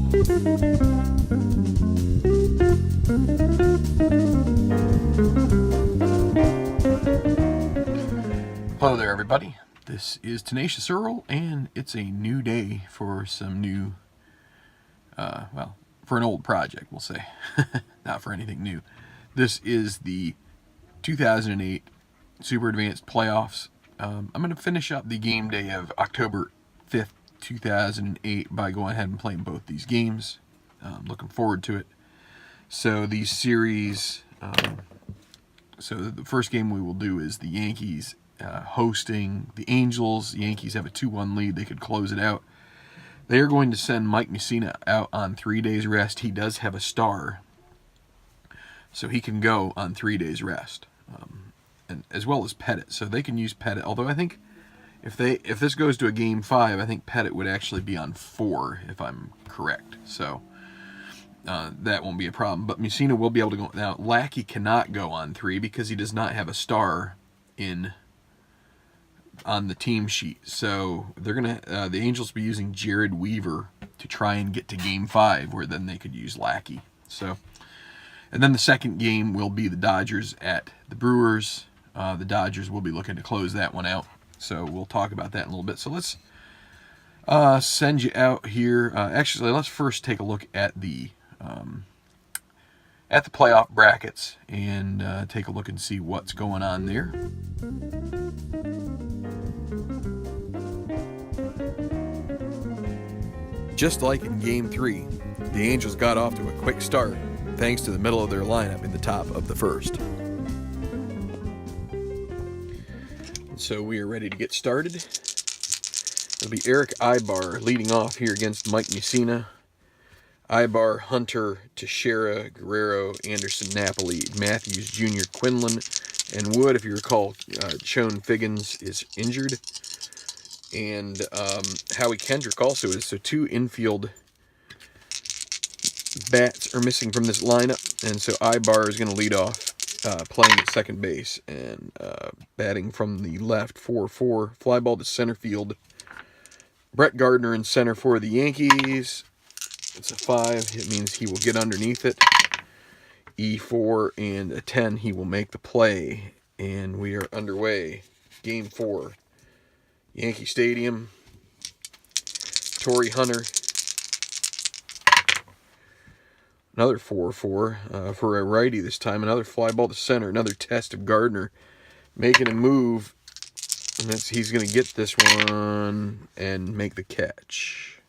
Hello there, everybody. This is Tenacious Earl, and it's a new day for some new, well, for an old project, we'll say. Not for anything new. This is the 2008 Super Advanced Playoffs. I'm going to finish up the game day of October 5th, 2008 by going ahead and playing both these games. Looking forward to it. So these series, so the first game we will do is the Yankees hosting the Angels. The Yankees have a 2-1 lead. They could close it out. They are going to send Mike Mussina out on 3 days rest. He does have a star, so he can go on 3 days rest, and as well as Pettit. So they can use Pettit. Although I think if this goes to a game 5, I think Pettit would actually be on 4, if I'm correct. So that won't be a problem. But Mussina will be able to go. Now Lackey cannot go on 3 because he does not have a star on the team sheet. So they're gonna the Angels will be using Jared Weaver to try and get to game 5, where then they could use Lackey. So, and then the second game will be the Dodgers at the Brewers. The Dodgers will be looking to close that one out. So we'll talk about that in a little bit. So let's send you out here. Actually, let's first take a look at the playoff brackets and take a look and see what's going on there. Just like in Game 3, the Angels got off to a quick start thanks to the middle of their lineup in the top of the first. So we are ready to get started. It'll be Eric Ibar leading off here against Mike Mussina. Ibar, Hunter, Teixeira, Guerrero, Anderson, Napoli, Matthews Jr., Quinlan, and Wood. If you recall, Schoen Figgins is injured. And Howie Kendrick also is. So 2 infield bats are missing from this lineup. And so Ibar is going to lead off playing at second base. And batting from the left, 4-4. Fly ball to center field. Brett Gardner in center for the Yankees. It's a 5. It means he will get underneath it. E4 and a 10. He will make the play. And we are underway. Game 4. Yankee Stadium. Torrey Hunter. Another 4-4 for a righty this time. Another fly ball to center. Another test of Gardner making a move. And he's going to get this one and make the catch.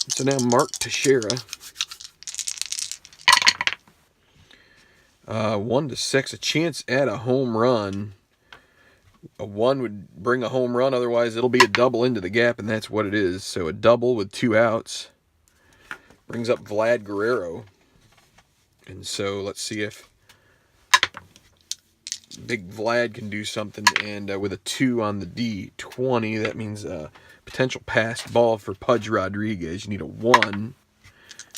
So now Mark Teixeira. 1-6. A chance at a home run. A 1 would bring a home run, otherwise it'll be a double into the gap, and that's what it is. So a double with 2 outs brings up Vlad Guerrero. And so let's see if Big Vlad can do something. And with a 2 on the D20, that means a potential passed ball for Pudge Rodriguez. You need a 1,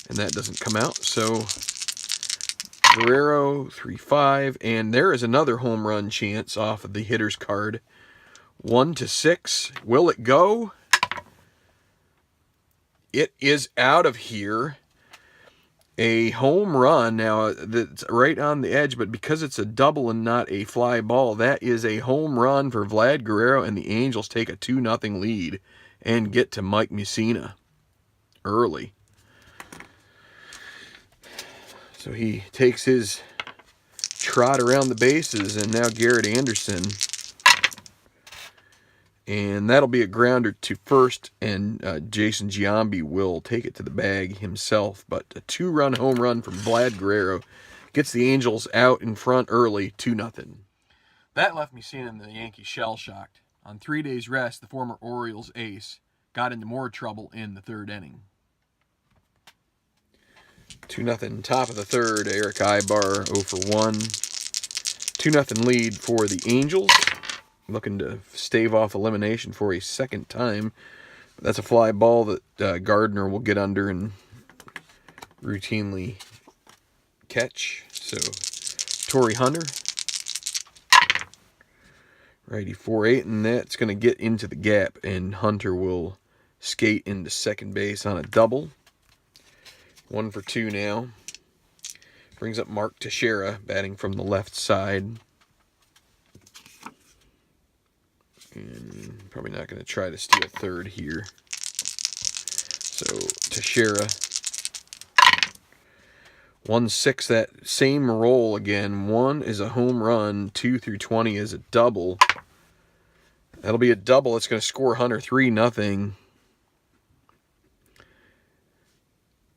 and that doesn't come out. So Guerrero, 3-5, and there is another home run chance off of the hitter's card. 1-6. Will it go? It is out of here. A home run. Now, that's right on the edge, but because it's a double and not a fly ball, that is a home run for Vlad Guerrero, and the Angels take a 2-0 lead and get to Mike Mussina early. So he takes his trot around the bases, and now Garrett Anderson. And that'll be a grounder to first, and Jason Giambi will take it to the bag himself. But a 2-run home run from Vlad Guerrero gets the Angels out in front early, 2-0. That left Mussina and the Yankees shell-shocked. On 3 days rest, the former Orioles ace got into more trouble in the 3rd inning. 2-0, top of the 3rd. Eric Ibar 0 for 1. 2-0 lead for the Angels. Looking to stave off elimination for a second time. That's a fly ball that Gardner will get under and routinely catch. So Torrey Hunter. Righty 4-8, and that's going to get into the gap, and Hunter will skate into second base on a double. 1 for 2 now. Brings up Mark Teixeira, batting from the left side. And probably not going to try to steal third here. So Teixeira. 1-6, that same roll again. 1 is a home run. 2 through 20 is a double. That'll be a double. It's going to score Hunter 3-0.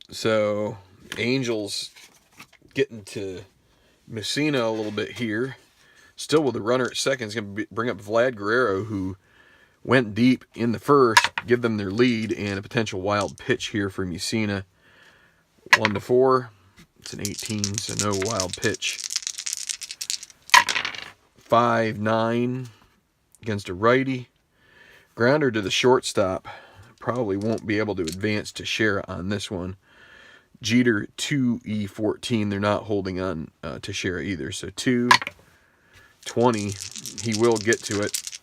So Angels getting to Messina a little bit here. Still with the runner at second. Is going to bring up Vlad Guerrero, who went deep in the first, give them their lead, and a potential wild pitch here for Messina. 1-4. It's an 18, so no wild pitch. 5-9 against a righty. Grounder to the shortstop. Probably won't be able to advance to Teixeira on this one. Jeter 2E14. They're not holding on to Teixeira either. So 2-20. He will get to it.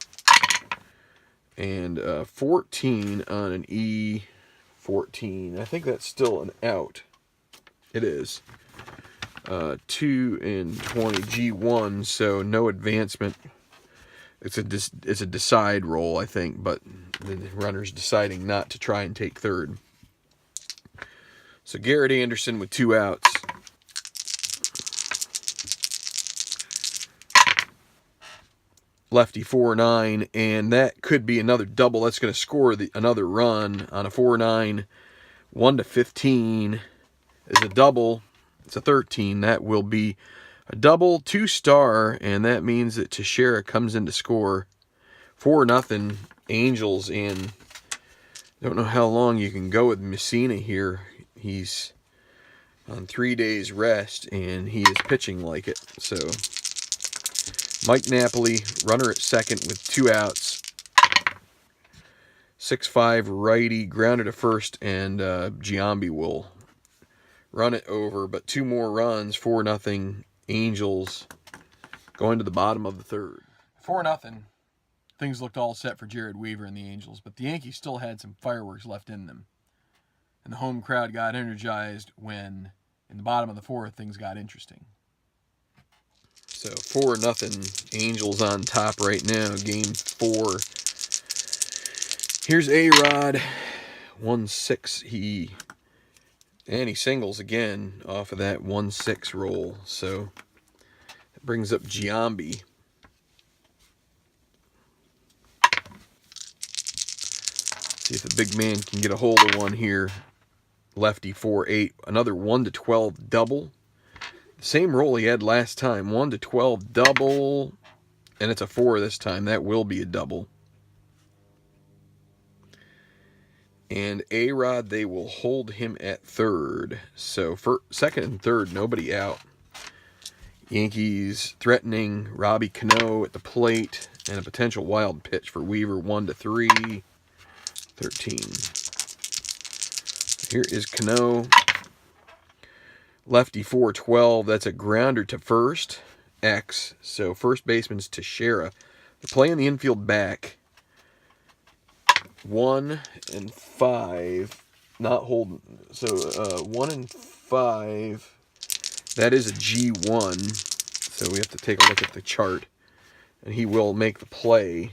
And 14 on an E14. I think that's still an out. It is. 2 and 20 G1, so no advancement. It's a decide roll, I think, but the runner's deciding not to try and take third. So Garrett Anderson with 2 outs. Lefty 4-9, and that could be another double. That's going to score another run on a 4-9. 1-15 is a double. It's a 13. That will be a double, 2-star, and that means that Teixeira comes in to score 4-0 Angels. And don't know how long you can go with Messina here. He's on 3 days rest, and he is pitching like it. So Mike Napoli, runner at second with 2 outs. 6-5 righty, grounded to first, and Giambi will run it over. But 2 more runs, 4-0 Angels, going to the bottom of the third. 4-0. Things looked all set for Jared Weaver and the Angels, but the Yankees still had some fireworks left in them. And the home crowd got energized when, in the bottom of the fourth, things got interesting. So 4-0 Angels on top right now, game 4. Here's A-Rod, 1-6. He singles again off of that 1-6 roll. So it brings up Giambi. See if the big man can get a hold of one here. Lefty 4-8. Another 1-12 double. The same roll he had last time. 1-12 double. And it's a 4 this time. That will be a double. And A-Rod, they will hold him at third. So for second and third, nobody out. Yankees threatening Robbie Cano at the plate. And a potential wild pitch for Weaver. 1-3. 13. Here is Cano. Lefty 4-12. That's a grounder to first. X. So first baseman's Teixeira. They're playing the infield back. 1-5. Not holding. So 1-5. That is a G1. So we have to take a look at the chart. And he will make the play.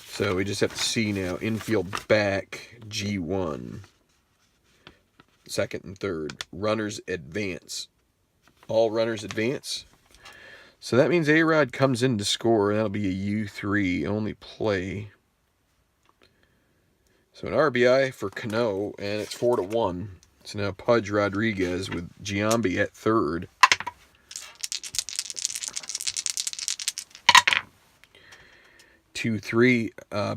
So we just have to see now. Infield back, G1. Second and third. Runners advance. All runners advance. So that means A-Rod comes in to score. That'll be a U3 only play. So an RBI for Cano, and it's 4-1. So now Pudge Rodriguez with Giambi at third. 2-3,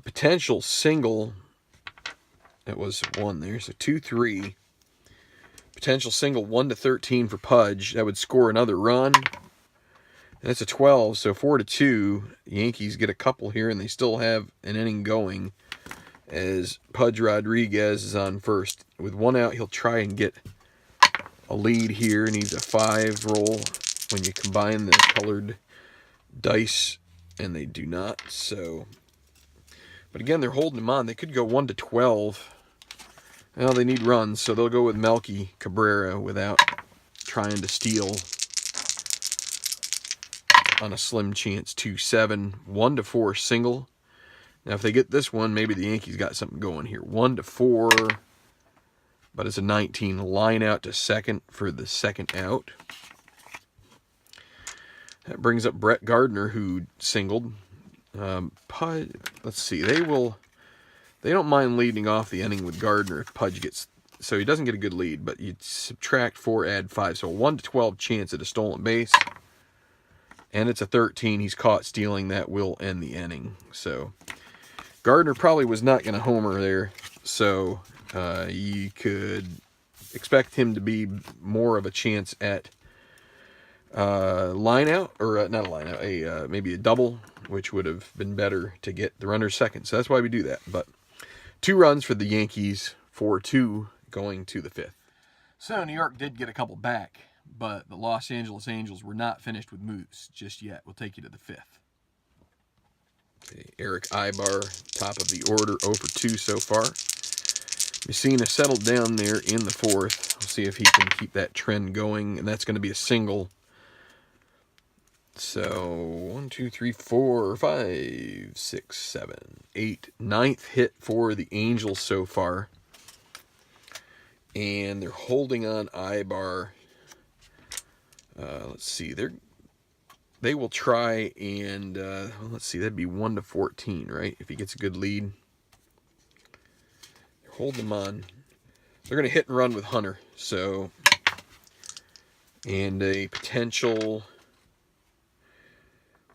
potential single. That was 1 there. So 2-3. Potential single 1-13 for Pudge. That would score another run. And it's a 12, so 4-2. Yankees get a couple here, and they still have an inning going as Pudge Rodriguez is on first. With 1 out, he'll try and get a lead here. Needs a 5 roll when you combine the colored dice, and they do not. So, But again, they're holding him on. They could go 1-12. Well, they need runs, so they'll go with Melky Cabrera without trying to steal on a slim chance. 2-7, 1-4 single. Now, if they get this one, maybe the Yankees got something going here. 1-4, but it's a 19. Line out to second for the second out. That brings up Brett Gardner, who singled. Let's see. They don't mind leading off the inning with Gardner if Pudge gets. So he doesn't get a good lead, but you subtract 4, add 5. So a 1-12 chance at a stolen base. And it's a 13. He's caught stealing. That will end the inning. So Gardner probably was not going to homer there. So you could expect him to be more of a chance at line out, or not a line out, maybe a double, which would have been better to get the runner second. So that's why we do that. But 2 runs for the Yankees, 4-2 going to the 5th. So New York did get a couple back, but the Los Angeles Angels were not finished with moves just yet. We'll take you to the 5th. Okay, Eric Ibar, top of the order, 0-for-2 so far. Messina settled down there in the 4th. We'll see if he can keep that trend going, and that's going to be a single. So 1, 2, 3, 4, 5, 6, 7, 8, 9th hit for the Angels so far. And they're holding on Ibar. Let's see. They will try and let's see. That'd be 1-14, right? If he gets a good lead, they're holding him on. They're going to hit and run with Hunter. So, and a potential.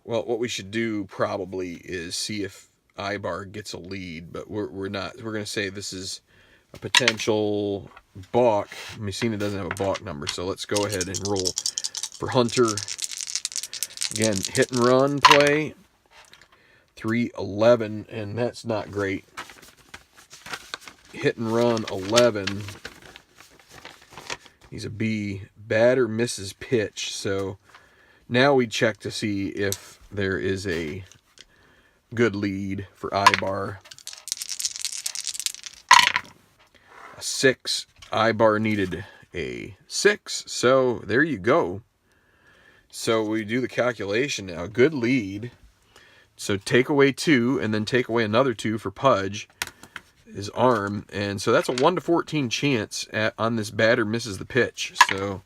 Well, what we should do probably is see if Ibar gets a lead, but we're not. We're going to say this is a potential balk. Messina doesn't have a balk number, so let's go ahead and roll for Hunter. Again, hit and run play. 3-11, and that's not great. Hit and run 11. He's a B. Batter misses pitch, so now we check to see if there is a good lead for Ibar. A 6. Ibar needed a 6. So there you go. So we do the calculation now. Good lead. So take away 2 and then take away another 2 for Pudge, his arm. And so that's a 1-14 chance on this batter misses the pitch. So,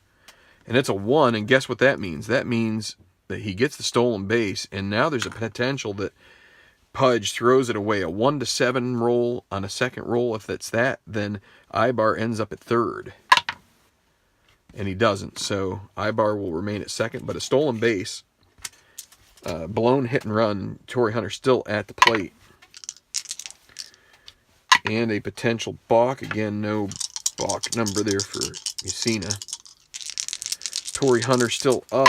and it's a 1, and guess what that means? That means that he gets the stolen base, and now there's a potential that Pudge throws it away. A 1-7 roll on a second roll. If that's that, then Ibar ends up at 3rd. And he doesn't, so Ibar will remain at 2nd, but a stolen base, blown hit and run, Torrey Hunter still at the plate. And a potential balk. Again, no balk number there for Messina. Torrey Hunter still up.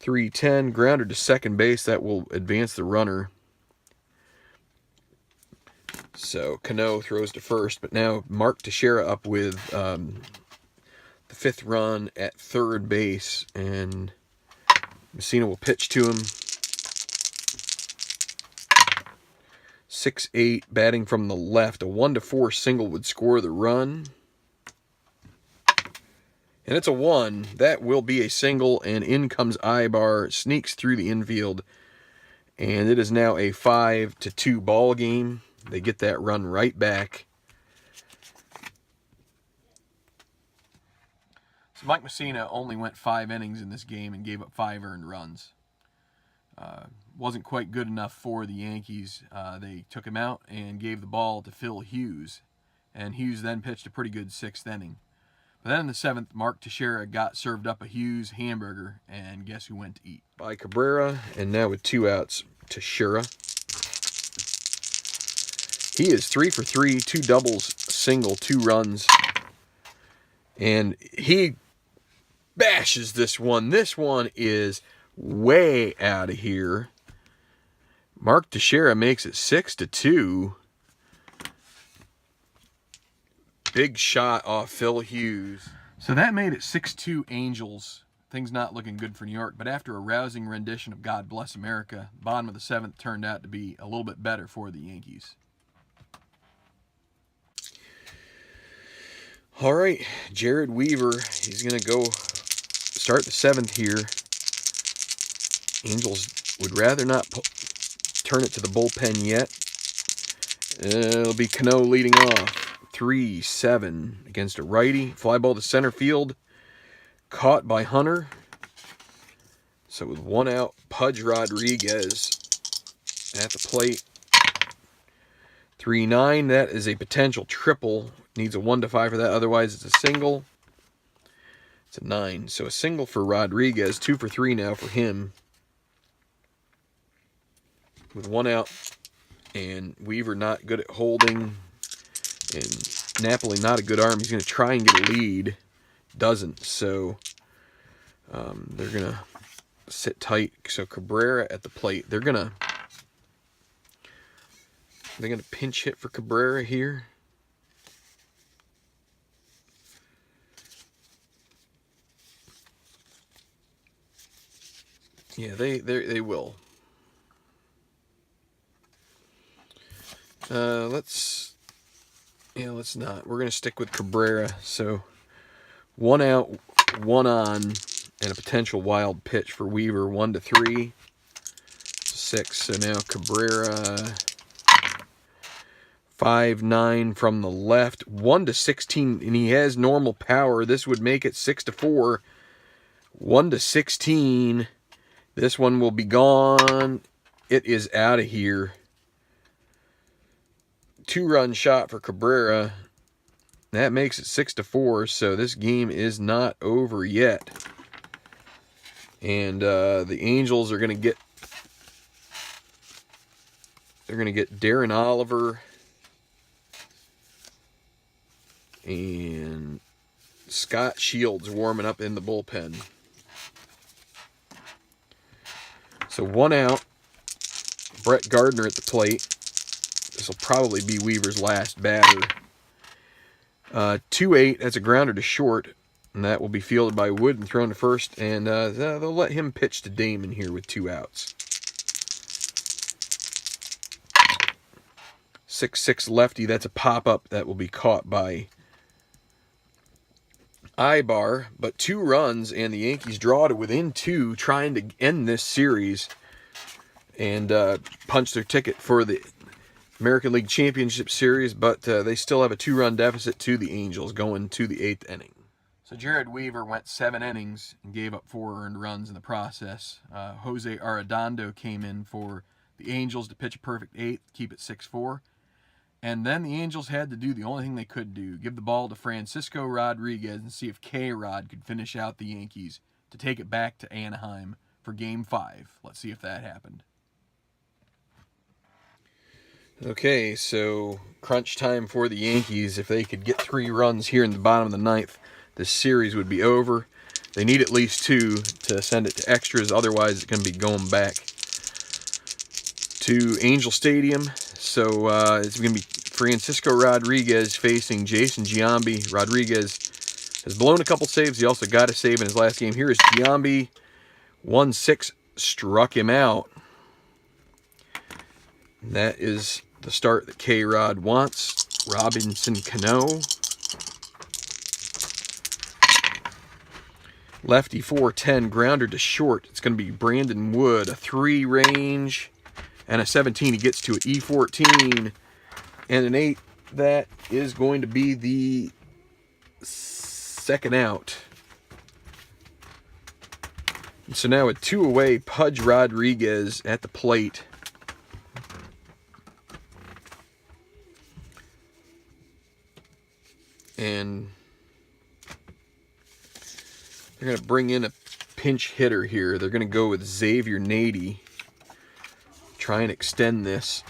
3-10, grounded to second base. That will advance the runner. So Cano throws to first, but now Mark Teixeira up with the 5th run at 3rd base, and Messina will pitch to him. 6-8, batting from the left. A 1-4 single would score the run. And it's a 1. That will be a single, and in comes Ibar, sneaks through the infield, and it is now a 5-2 ball game. They get that run right back. So Mike Messina only went 5 innings in this game and gave up 5 earned runs. Wasn't quite good enough for the Yankees. They took him out and gave the ball to Phil Hughes, and Hughes then pitched a pretty good 6th inning. But then in the 7th, Mark Teixeira got served up a Hughes hamburger, and guess who went to eat? By Cabrera, and now with 2 outs, Teixeira. He is 3 for 3, 2 doubles, single, 2 runs. And he bashes this one. This one is way out of here. Mark Teixeira makes it 6-2. Big shot off Phil Hughes. So that made it 6-2 Angels things not looking good for New York. But after a rousing rendition of God Bless America, bottom of the 7th turned out to be a little bit better for the Yankees. All right, Jared Weaver, he's going to go start the 7th here. Angels would rather not turn it to the bullpen yet. It'll be Cano leading off. 3-7 against a righty. Fly ball to center field. Caught by Hunter. So with 1 out, Pudge Rodriguez at the plate. 3-9, that is a potential triple. Needs a 1-5 for that, otherwise it's a single. It's a 9. So a single for Rodriguez, 2 for 3 now for him. With 1 out, and Weaver not good at holding, and Napoli not a good arm. He's going to try and get a lead. Doesn't, so they're going to sit tight. So Cabrera at the plate. They're going to pinch hit for Cabrera here. Yeah, they will. Let's not. We're gonna stick with Cabrera. So 1 out, 1 on, and a potential wild pitch for Weaver. 1-3, 6. So now Cabrera 5-9 from the left, 1-16, and he has normal power. This would make it 6-4. 1-16. This one will be gone. It is out of here. 2-run shot for Cabrera. That makes it 6-4. So this game is not over yet. And the Angels are going to get. They're going to get Darren Oliver and Scott Shields warming up in the bullpen. So 1 out. Brett Gardner at the plate. This will probably be Weaver's last batter. 2-8. That's a grounder to short. And that will be fielded by Wood and thrown to first. And they'll let him pitch to Damon here with 2 outs. 6-6 lefty. That's a pop-up that will be caught by Ibar, but 2 runs, and the Yankees draw to within 2, trying to end this series and punch their ticket for the American League Championship Series, but they still have a 2-run deficit to the Angels going to the 8th inning. So Jared Weaver went 7 innings and gave up 4 earned runs in the process. Jose Arredondo came in for the Angels to pitch a perfect 8th, keep it 6-4. And then the Angels had to do the only thing they could do, give the ball to Francisco Rodriguez and see if K-Rod could finish out the Yankees to take it back to Anaheim for Game 5. Let's see if that happened. Okay, so crunch time for the Yankees. If they could get 3 runs here in the bottom of the 9th, this series would be over. They need at least 2 to send it to extras, otherwise it's going to be going back to Angel Stadium. So it's going to be Francisco Rodriguez facing Jason Giambi. Rodriguez has blown a couple saves. He also got a save in his last game. Here is Giambi. 1-6 struck him out. And that is the start that K-Rod wants. Robinson Cano. Lefty 4-10, grounder to short. It's going to be Brandon Wood, a 3 range. And a 17, he gets to an E14 and an 8. That is going to be the 2nd out. So now with 2 away, Pudge Rodriguez at the plate. And they're going to bring in a pinch hitter here. They're going to go with Xavier Nady. Try and extend this.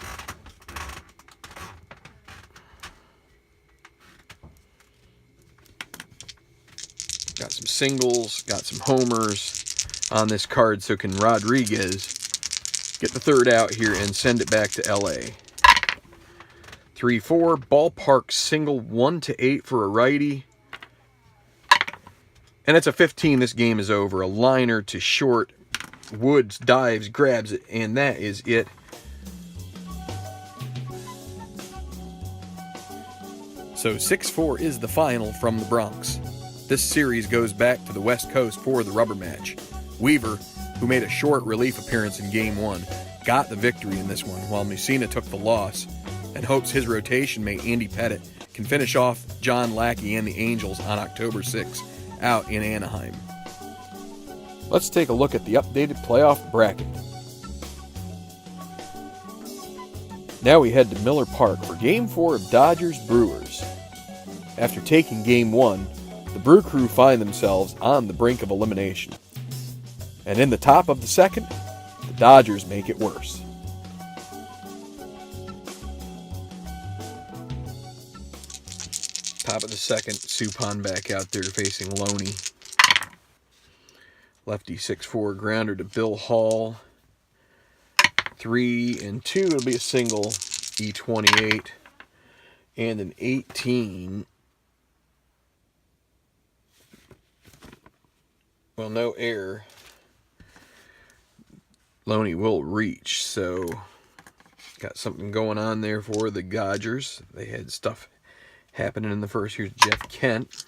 Got some singles, got some homers on this card, so can Rodriguez get the 3rd out here and send it back to LA. 3-4, ballpark single, 1-8 for a righty. And it's a 15. This game is over. A liner to short. Woods dives, grabs it, and that is it. So 6-4 is the final from the Bronx. This series goes back to the West Coast for the rubber match. Weaver, who made a short relief appearance in Game 1, got the victory in this one, while Mussina took the loss, and hopes his rotation mate Andy Pettit can finish off John Lackey and the Angels on October 6th out in Anaheim. Let's take a look at the updated playoff bracket. Now we head to Miller Park for Game 4 of Dodgers-Brewers. After taking Game 1, the Brew Crew find themselves on the brink of elimination. And in the top of the second, the Dodgers make it worse. Top of the second, Suppan back out there facing Loney. Lefty 6-4 grounder to Bill Hall. 3 and 2, it'll be a single, E28. And an 18. Well, no error. Loney will reach, so got something going on there for the Dodgers. They had stuff happening in the first. Here's Jeff Kent.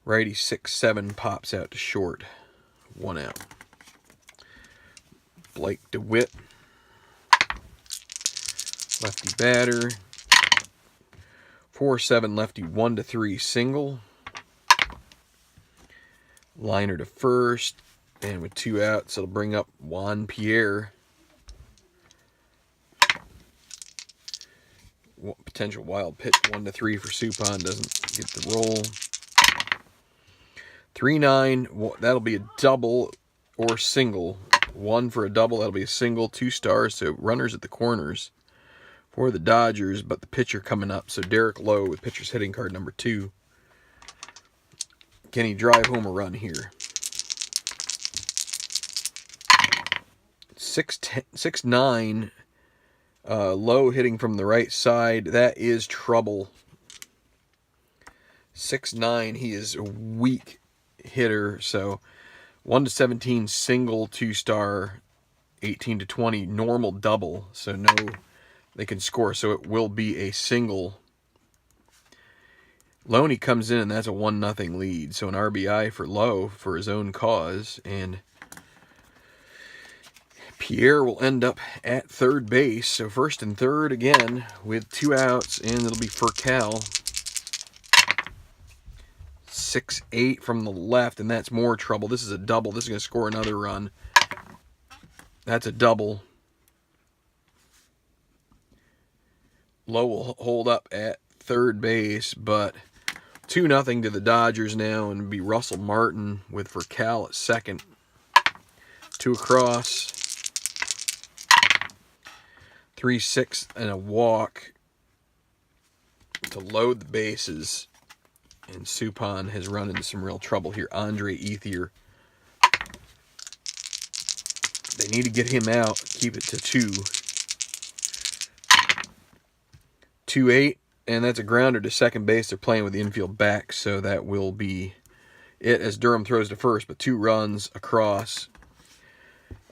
Righty 6-7 pops out to short. 1 out. Blake DeWitt. Lefty batter. 4-7 lefty 1-3 single. Liner to first. And with 2 outs, it'll bring up Juan Pierre. Potential wild pitch 1-3 for Suppan. Doesn't get the roll. 3-9, that'll be a double or single. 1 for a double, that'll be a single. 2 stars, so runners at the corners for the Dodgers, but the pitcher coming up. So Derek Lowe with pitcher's hitting card number 2. Can he drive home a run here? 6-9, Lowe hitting from the right side. That is trouble. 6-9, he is a weak hitter, so 1-17 single, 2-star, 18-20 normal double, so no, they can score, so it will be a single. Loney comes in, and that's a 1-0 lead, so an RBI for Lowe for his own cause, and Pierre will end up at third base, so first and third again with 2 outs, and it'll be Furcal. 6-8 from the left, and that's more trouble. This is a double. This is going to score another run. That's a double. Lowe will hold up at third base, but 2-0 to the Dodgers now, and it'll be Russell Martin with Furcal at second. 2 across. 3-6 and a walk to load the bases. And Suppan has run into some real trouble here. Andre Ethier. They need to get him out. Keep it to 2. 2-8. And that's a grounder to second base. They're playing with the infield back. So that will be it as Durham throws to first. But 2 runs across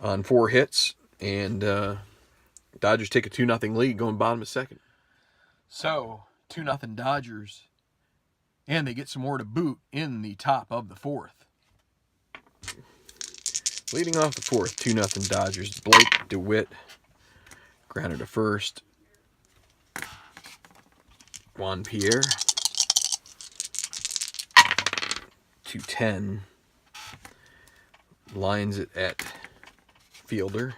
on 4 hits. And Dodgers take a 2-0 lead going bottom of second. So 2-0 Dodgers. And they get some more to boot in the top of the 4th. Leading off the 4th, 2-0 Dodgers. Blake DeWitt, grounder to first. Juan Pierre. 2-10. Lines it at fielder.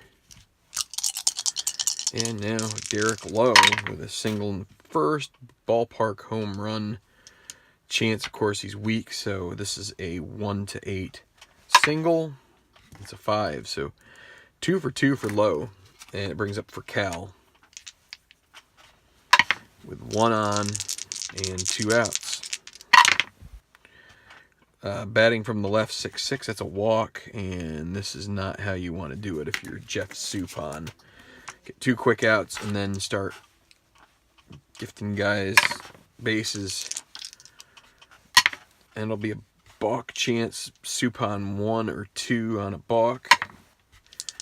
And now Derek Lowe with a single in first. Ballpark home run. Chance, of course, he's weak, so this is a 1-8 single. It's a 5, so 2 for 2 for Lowe, and it brings up for Cal with 1 on and 2 outs. Batting from the left, 6-6. That's a walk, and this is not how you want to do it if you're Jeff Suppan. Get 2 quick outs and then start gifting guys bases. And it'll be a balk chance, Suppan 1 or 2 on a balk.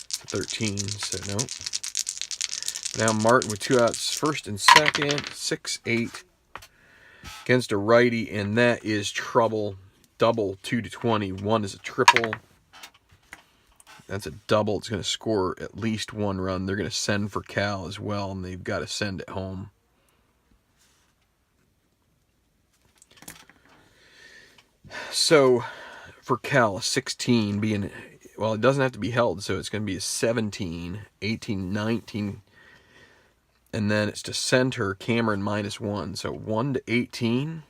13, so no. But now Martin with 2 outs, first and second, 6-8 against a righty, and that is trouble. Double, 2-20. 1 is a triple. That's a double. It's going to score at least 1 run. They're going to send for Cal as well, and they've got to send at home. So for Cal, 16 being, well, it doesn't have to be held, so it's going to be a 17, 18, 19, and then it's to center Cameron -1, so 1-18.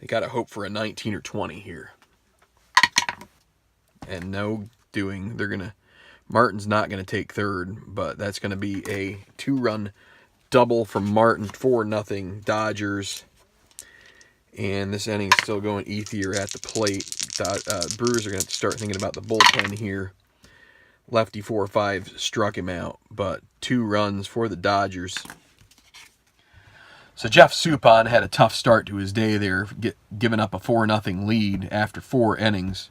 They got to hope for a 19 or 20 here. And no doing, they're going to, Martin's not going to take third, but that's going to be a 2-run double from Martin, 4-0 Dodgers. And this inning is still going Ethier at the plate. Brewers are going to start thinking about the bullpen here. Lefty 4-5 struck him out, but 2 runs for the Dodgers. So Jeff Suppan had a tough start to his day there, giving up a 4-0 lead after 4 innings.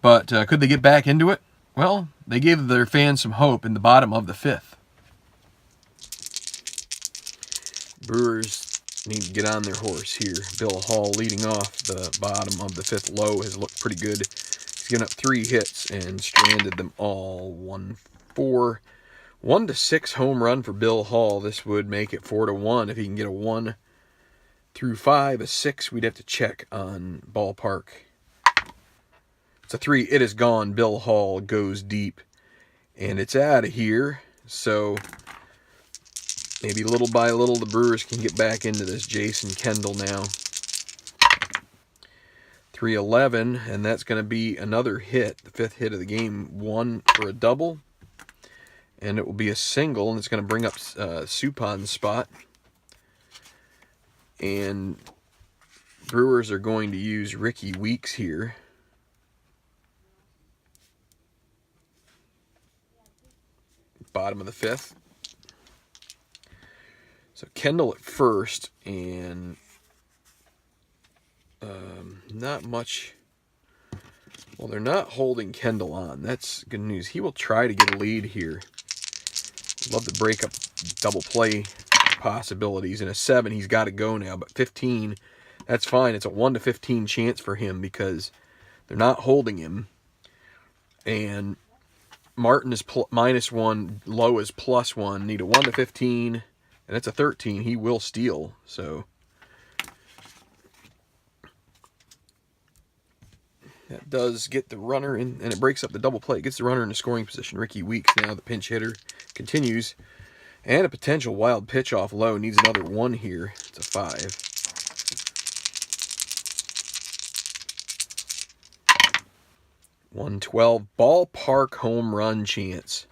But could they get back into it? Well, they gave their fans some hope in the bottom of the 5th. Brewers need to get on their horse here. Bill Hall leading off the bottom of the 5th low has looked pretty good. He's given up 3 hits and stranded them all. 1-4. 1-6 home run for Bill Hall. This would make it 4-1. If he can get a 1 through 5, a 6, we'd have to check on ballpark. It's a 3. It is gone. Bill Hall goes deep. And it's out of here. So maybe little by little the Brewers can get back into this. Jason Kendall now. 3-11. And that's going to be another hit. The 5th hit of the game. 1 for a double. And it will be a single. And it's going to bring up Suppan's spot. And Brewers are going to use Ricky Weeks here. Bottom of the 5th. So Kendall at first, and not much. Well, they're not holding Kendall on. That's good news. He will try to get a lead here. Love to break up double play possibilities. In a 7, he's got to go now, but 15, that's fine. It's a 1-15 chance for him because they're not holding him. And Martin is -1, Lowe is +1. Need a 1-15, and that's a 13. He will steal. So that does get the runner in, and it breaks up the double play. It gets the runner in a scoring position. Ricky Weeks now, the pinch hitter, continues. And a potential wild pitch off Lowe. Needs another 1 here. It's a 5. .112 ballpark home run chance.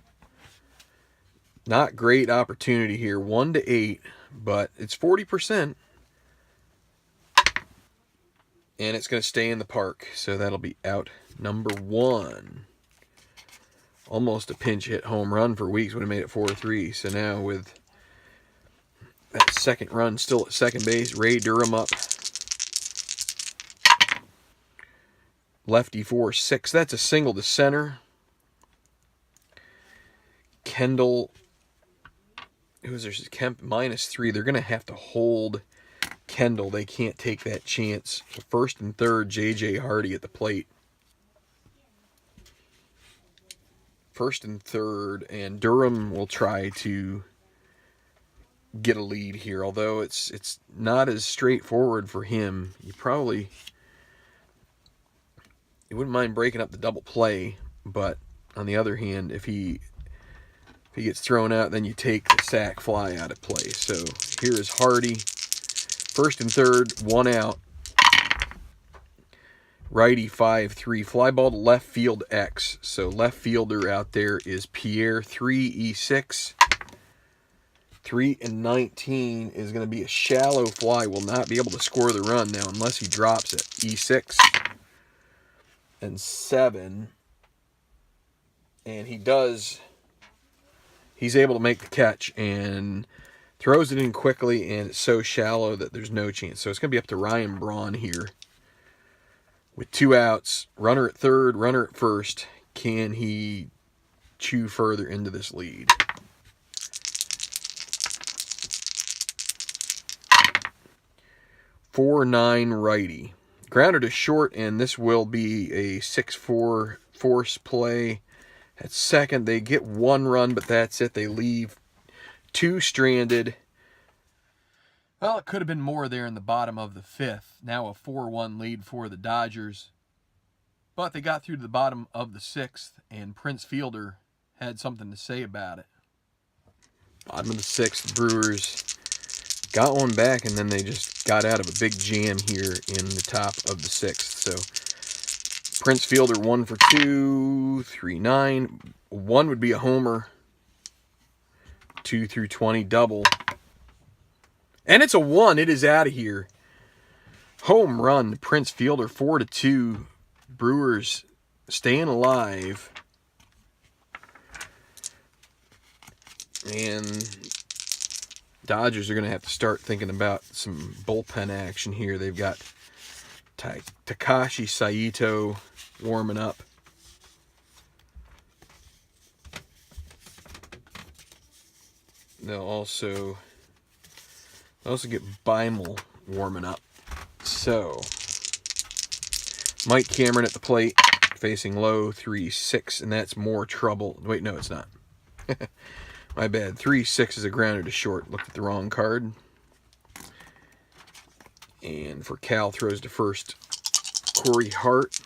Not great opportunity here. 1-8, but it's 40%. And it's going to stay in the park. So that'll be out number 1. Almost a pinch hit home run for Weeks. Would have made it 4-3. So now with that second run still at second base, Ray Durham up. Lefty 4-6. That's a single to center. Kendall, who's there? Kemp -3. They're going to have to hold Kendall. They can't take that chance. So first and third, J.J. Hardy at the plate. First and third, and Durham will try to get a lead here. Although it's not as straightforward for him. You wouldn't mind breaking up the double play, but on the other hand, if he gets thrown out, then you take the sac fly out of play. So here is Hardy. First and third, 1 out. Righty 5-3. Fly ball to left field X. So left fielder out there is Pierre 3-6. 3-19 is going to be a shallow fly. Will not be able to score the run now unless he drops it. E6. And 7, and he's able to make the catch, and Throws it in quickly, and it's so shallow that there's no chance. So it's going to be up to Ryan Braun here. With 2 outs, runner at third, runner at first. Can he chew further into this lead? .49 righty. Grounder to short, and this will be a 6-4 force play. At second, they get 1 run, but that's it. They leave 2 stranded. Well, it could have been more there in the bottom of the 5th. Now a 4-1 lead for the Dodgers. But they got through to the bottom of the 6th, and Prince Fielder had something to say about it. Bottom of the 6th, the Brewers got one back, and then they just got out of a big jam here in the top of the 6th. So Prince Fielder 1 for 2, 3-9. 1 would be a homer. 2 through 20 double. And it's a 1. It is out of here. Home run, Prince Fielder, 4-2. Brewers staying alive. And Dodgers are going to have to start thinking about some bullpen action here. They've got Takashi Saito warming up. They'll also get Beimel warming up. So, Mike Cameron at the plate, facing low, 3-6, and that's more trouble. Wait, no, it's not. My bad. 3-6 is a grounder to short. Looked at the wrong card. And for Cal, throws to first, Corey Hart.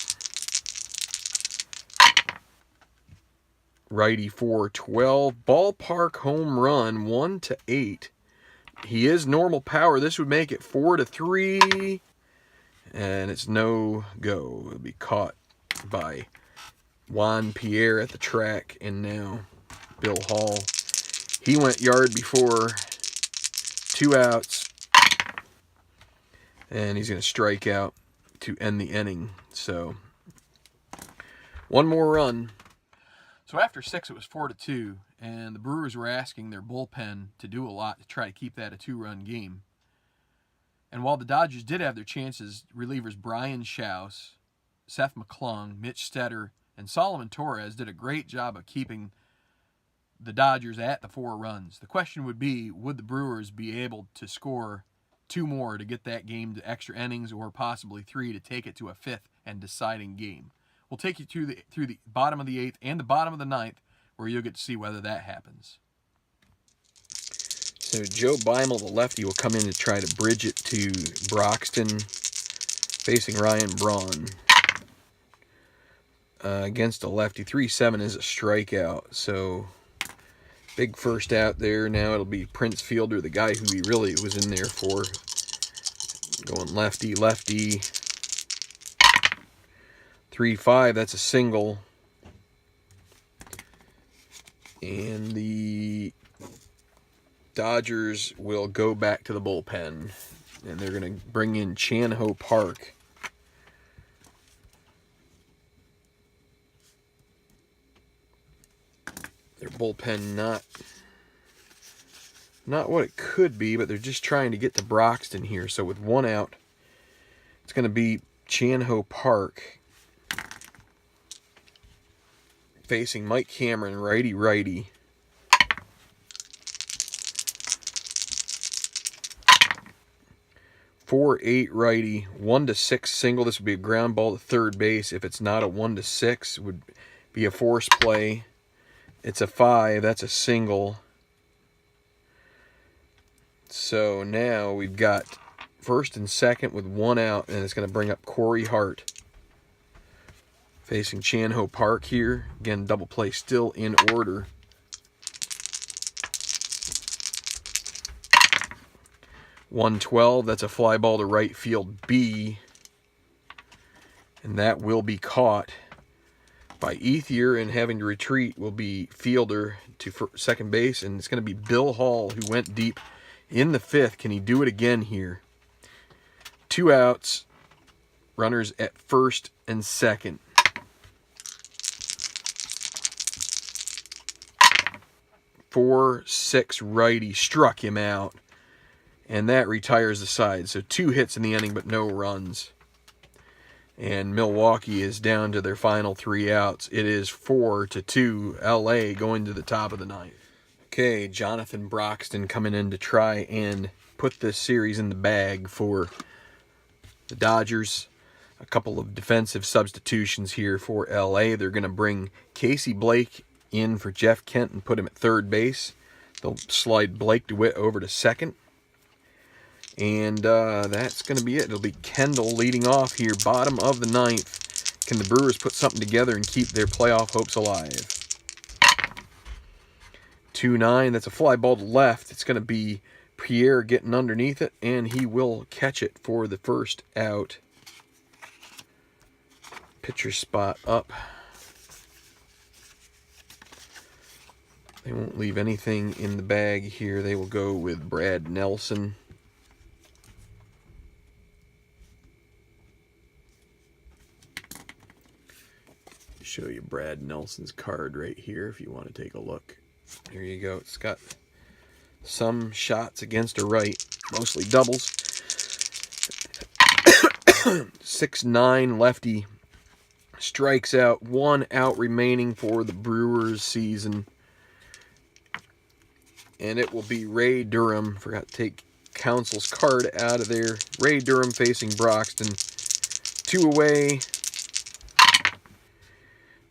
Righty 4-12. Ballpark home run, 1-8. He is normal power. This would make it 4-3. And it's no go. It'll be caught by Juan Pierre at the track. And now Bill Hall. He went yard before. 2 outs. And he's going to strike out to end the inning. So, 1 more run. So after 6, it was 4-2. And the Brewers were asking their bullpen to do a lot to try to keep that a 2-run game. And while the Dodgers did have their chances, relievers Brian Schaus, Seth McClung, Mitch Stetter, and Solomon Torres did a great job of keeping the Dodgers at the 4 runs. The question would be, would the Brewers be able to score 2 more to get that game to extra innings, or possibly 3 to take it to a 5th and deciding game? We'll take you through the bottom of the 8th and the bottom of the 9th, where you'll get to see whether that happens. So Joe Beimel, the lefty, will come in to try to bridge it to Broxton, facing Ryan Braun. Against a lefty, 3-7 is a strikeout. So big first out there. Now it'll be Prince Fielder, the guy who he really was in there for. Going lefty, lefty. 3-5, that's a single. And the Dodgers will go back to the bullpen. And they're going to bring in Chan-Ho Park. Their bullpen not what it could be, but they're just trying to get to Broxton here. So with 1 out, it's going to be Chan-Ho Park facing Mike Cameron, righty-righty. .48 righty, 1-6 single. This would be a ground ball to third base. If it's not a 1-6, it would be a force play. It's a 5. That's a single. So now we've got first and second with 1 out, and it's going to bring up Corey Hart facing Chan-Ho Park here. Again, double play still in order. .112, that's a fly ball to right field B. And that will be caught by Ethier, and having to retreat will be Fielder to second base. And it's going to be Bill Hall, who went deep in the 5th. Can he do it again here? 2 outs. Runners at first and second. .46 6 righty struck him out, and that retires the side. So 2 hits in the inning, but no runs. And Milwaukee is down to their final 3 outs. It is 4-2 LA going to the top of the 9th. Okay, Jonathan Broxton coming in to try and put this series in the bag for the Dodgers. A couple of defensive substitutions here for LA. They're going to bring Casey Blake in for Jeff Kent and put him at third base. They'll slide Blake DeWitt over to second. And that's going to be it. It'll be Kendall leading off here, bottom of the 9th. Can the Brewers put something together and keep their playoff hopes alive? 2-9, that's a fly ball to left. It's going to be Pierre getting underneath it, and he will catch it for the first out. Pitcher spot up. They won't leave anything in the bag here. They will go with Brad Nelson. Show you Brad Nelson's card right here if you want to take a look. Here you go. It's got some shots against a right, mostly doubles. 6'9" lefty strikes out. 1 out remaining for the Brewers season. And it will be Ray Durham. Forgot to take Council's card out of there. Ray Durham facing Broxton. 2 away.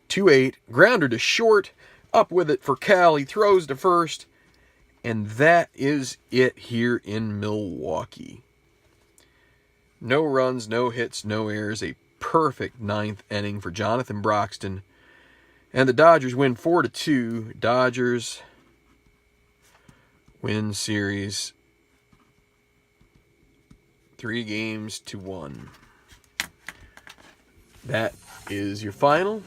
2-8. Grounder to short. Up with it for Cal. He throws to first. And that is it here in Milwaukee. No runs, no hits, no errors. A perfect 9th inning for Jonathan Broxton. And the Dodgers win 4-2. Dodgers win series 3-1. That is your final.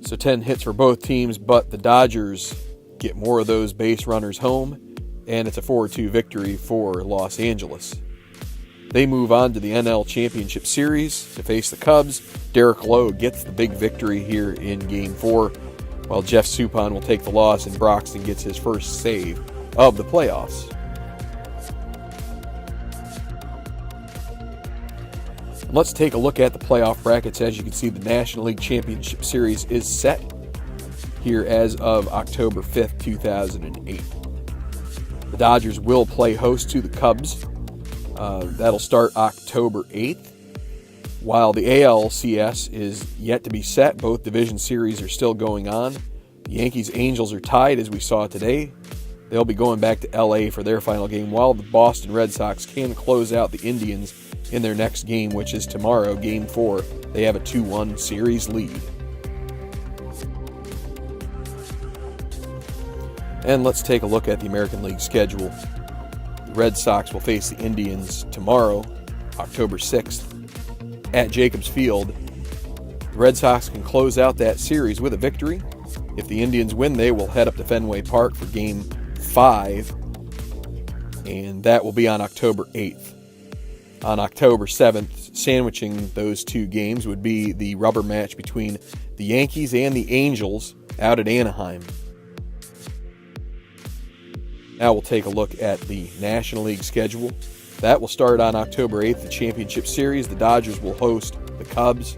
So 10 hits for both teams, but the Dodgers get more of those base runners home, and it's a 4-2 victory for Los Angeles. They move on to the NL Championship Series to face the Cubs. Derek Lowe gets the big victory here in Game 4, while Jeff Suppan will take the loss and Broxton gets his first save of the playoffs. Let's take a look at the playoff brackets. As you can see, the National League Championship Series is set here as of October 5th, 2008. The Dodgers will play host to the Cubs. That'll start October 8th. While the ALCS is yet to be set, both division series are still going on. The Yankees Angels are tied, as we saw today. They'll be going back to LA for their final game, while the Boston Red Sox can close out the Indians in their next game, which is tomorrow, Game 4. They have a 2-1 series lead. And let's take a look at the American League schedule. The Red Sox will face the Indians tomorrow, October 6th, at Jacobs Field. The Red Sox can close out that series with a victory. If the Indians win, they will head up to Fenway Park for Game 5, and that will be on October 8th. On October 7th, sandwiching those 2 games would be the rubber match between the Yankees and the Angels out at Anaheim. Now we'll take a look at the National League schedule. That will start on October 8th, the Championship Series. The Dodgers will host the Cubs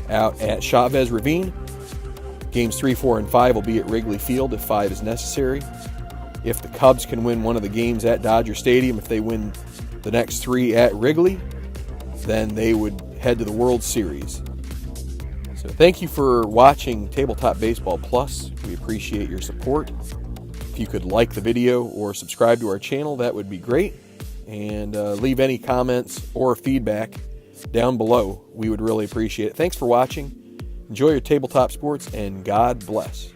out at Chavez Ravine. Games 3, 4, and 5 will be at Wrigley Field if 5 is necessary. If the Cubs can win one of the games at Dodger Stadium, if they win the next 3 at Wrigley, then they would head to the World Series. So thank you for watching Tabletop Baseball Plus. We appreciate your support. If you could like the video or subscribe to our channel, that would be great. And leave any comments or feedback down below. We would really appreciate it. Thanks for watching. Enjoy your tabletop sports, and God bless.